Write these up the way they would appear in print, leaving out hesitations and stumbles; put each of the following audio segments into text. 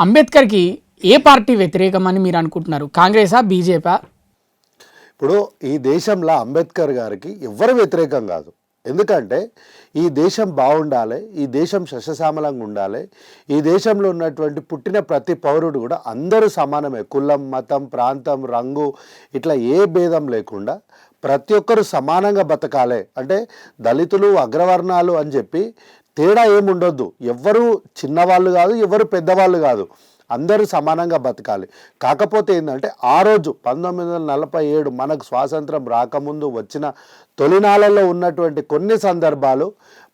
అంబేద్కర్కి ఏ party వ్యతిరేకమని మీరు అనుకుంటున్నారు? కాంగ్రెసా, BJP? ఇప్పుడు ఈ దేశంలో అంబేద్కర్ గారికి ఎవరు వ్యతిరేకం కాదు. ఎందుకంటే ఈ దేశం బాగుండాలి, ఈ దేశం సస్యశ్యామలంగా ఉండాలి, ఈ దేశంలో ఉన్నటువంటి పుట్టిన ప్రతి పౌరుడు కూడా అందరూ సమానమే. కులం, మతం, ప్రాంతం, రంగు ఇట్లా ఏ భేదం లేకుండా ప్రతి ఒక్కరు సమానంగా బతకాలి. అంటే దళితులు, అగ్రవర్ణాలు అని చెప్పి తేడా ఏముండొద్దు. ఎవ్వరు చిన్నవాళ్ళు కాదు, ఎవరు పెద్దవాళ్ళు కాదు, అందరూ సమానంగా బతకాలి. కాకపోతే ఏంటంటే ఆ రోజు 1947 మనకు స్వాతంత్రం రాకముందు వచ్చిన తొలినాళ్ళలో ఉన్నటువంటి కొన్ని సందర్భాలు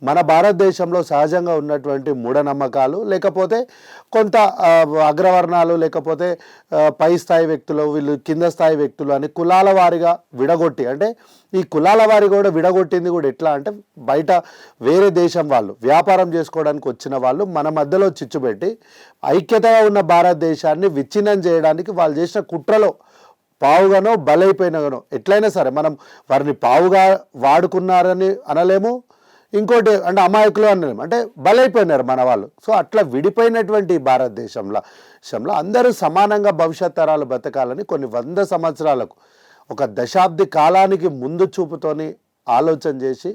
మన భారతదేశంలో సహజంగా ఉన్నటువంటి మూఢనమ్మకాలు, లేకపోతే కొంత అగ్రవర్ణాలు, లేకపోతే పై స్థాయి వ్యక్తులు, వీళ్ళు కింద స్థాయి వ్యక్తులు అని కులాల వారిగా విడగొట్టి, అంటే ఈ కులాల వారి కూడా విడగొట్టింది కూడా ఎట్లా అంటే బయట వేరే దేశం వాళ్ళు వ్యాపారం చేసుకోవడానికి వచ్చిన వాళ్ళు మన మధ్యలో చిచ్చుపెట్టి ఐక్యతగా ఉన్న భారతదేశాన్ని విచ్ఛిన్నం చేయడానికి వాళ్ళు చేసిన కుట్రలో పావుగానో బలైపోయినగానో ఎట్లయినా సరే మనం వారిని పావుగా వాడుకున్నారని అనలేము, ఇంకోటి అంటే అమాయకులు అనలేము, అంటే బలైపోయినారు మన వాళ్ళు. సో అట్లా విడిపోయినటువంటి భారతదేశంలో అందరూ సమానంగా భవిష్యత్ తరాలు బతకాలని కొన్ని 100 సంవత్సరాలకు, ఒక దశాబ్ది కాలానికి ముందు చూపుతోని ఆలోచన చేసి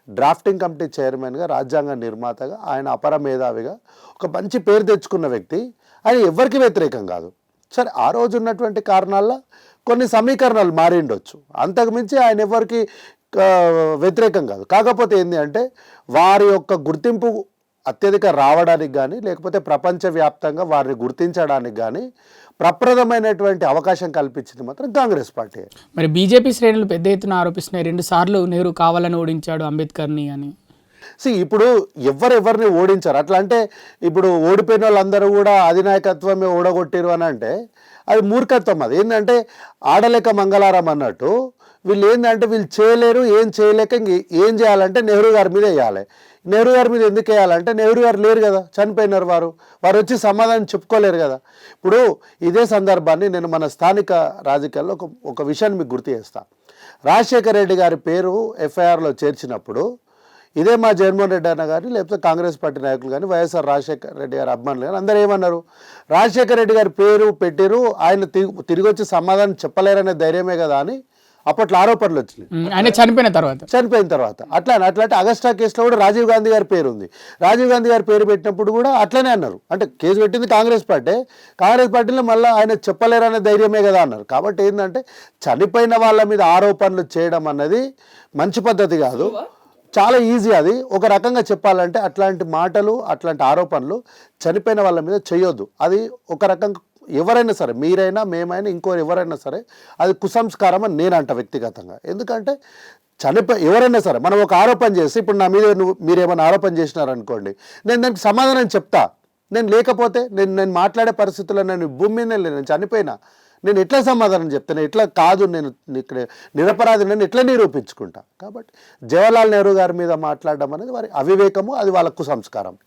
డ్రాఫ్టింగ్ కమిటీ చైర్మన్గా, రాజ్యాంగ నిర్మాతగా, ఆయన అపర మేధావిగా ఒక మంచి పేరు తెచ్చుకున్న వ్యక్తి. ఆయన ఎవరికి వ్యతిరేకం కాదు. సరే ఆ రోజు ఉన్నటువంటి కారణాల్లో కొన్ని సమీకరణాలు మారిండొచ్చు, అంతకుమించి ఆయన ఎవరికి వ్యతిరేకం కాదు. కాకపోతే ఏంటి అంటే వారి యొక్క గుర్తింపు అత్యధిక రావడానికి కానీ, లేకపోతే ప్రపంచవ్యాప్తంగా వారిని గుర్తించడానికి కానీ ప్రప్రదమైనటువంటి అవకాశం కల్పించింది మాత్రం కాంగ్రెస్ పార్టీ. మరి బీజేపీ శ్రేణులు పెద్ద ఎత్తున ఆరోపిస్తున్నాయి, 2 సార్లు నెహ్రూ కావాలని ఓడించాడు అంబేద్కర్ని అని. ఇప్పుడు ఎవరిని ఓడించారు అట్లా అంటే, ఇప్పుడు ఓడిపోయిన వాళ్ళందరూ కూడా అధినాయకత్వమే ఓడగొట్టిరు అని అంటే అది మూర్ఖత్వం. అది ఏంటంటే ఆడలేక మంగళారం అన్నట్టు వీళ్ళు ఏంటంటే వీళ్ళు చేయలేరు, ఏం చేయలేక ఏం చేయాలంటే నెహ్రూ గారి మీద వేయాలి. నెహ్రూ గారి మీద ఎందుకు వేయాలంటే నెహ్రూ గారు లేరు కదా, చనిపోయినారు. వారు వచ్చి సమాధానం చెప్పుకోలేరు కదా. ఇప్పుడు ఇదే సందర్భాన్ని నేను మన స్థానిక రాజకీయాల్లో ఒక విషయాన్ని మీకు గుర్తు చేస్తాను. రాజశేఖర రెడ్డి గారి పేరు ఎఫ్ఐఆర్లో చేర్చినప్పుడు ఇదే మా జగన్మోహన్ రెడ్డి అన్న కానీ, లేకపోతే కాంగ్రెస్ పార్టీ నాయకులు కానీ, వైఎస్ఆర్ రాజశేఖర రెడ్డి గారి అభిమానులు కానీ అందరూ ఏమన్నారు, రాజశేఖర రెడ్డి గారి పేరు పెట్టిరు, ఆయన తిరిగి వచ్చి సమాధానం చెప్పలేరనే ధైర్యమే కదా అని అప్పట్లో ఆరోపణలు వచ్చినాయి. ఆయన చనిపోయిన తర్వాత అట్లాంటి అగస్టా కేసులో కూడా రాజీవ్ గాంధీ గారి పేరు ఉంది. రాజీవ్ గాంధీ గారి పేరు పెట్టినప్పుడు కూడా అట్లనే అన్నారు. అంటే కేసు పెట్టింది కాంగ్రెస్ పార్టీలో మళ్ళీ ఆయన చెప్పలేరనే ధైర్యమే కదా అన్నారు. కాబట్టి ఏంటంటే చనిపోయిన వాళ్ళ మీద ఆరోపణలు చేయడం అన్నది మంచి పద్ధతి కాదు, చాలా ఈజీ. అది ఒక రకంగా చెప్పాలంటే అట్లాంటి మాటలు, అట్లాంటి ఆరోపణలు చనిపోయిన వాళ్ళ మీద చేయొద్దు. అది ఒక రకంగా ఎవరైనా సరే, మీరైనా మేమైనా ఇంకో ఎవరైనా సరే అది కుసంస్కారం అని నేను అంట వ్యక్తిగతంగా. ఎందుకంటే ఎవరైనా సరే మనం ఒక ఆరోపణ చేసి, ఇప్పుడు నా మీద మీరేమైనా ఆరోపణ చేసినారనుకోండి, నేను దానికి సమాధానం చెప్తా. నేను లేకపోతే నేను మాట్లాడే పరిస్థితుల్లో నేను భూమి మీద నేను చనిపోయినా నేను ఎట్లా సమాధానం చెప్తాను, ఎట్లా కాదు నేను ఇక్కడ నిరపరాధి నేను ఎట్లా నిరూపించుకుంటా. కాబట్టి జవహర్లాల్ నెహ్రూ గారి మీద మాట్లాడడం అనేది వారి అవివేకము, అది వాళ్ళ కుసంస్కారం.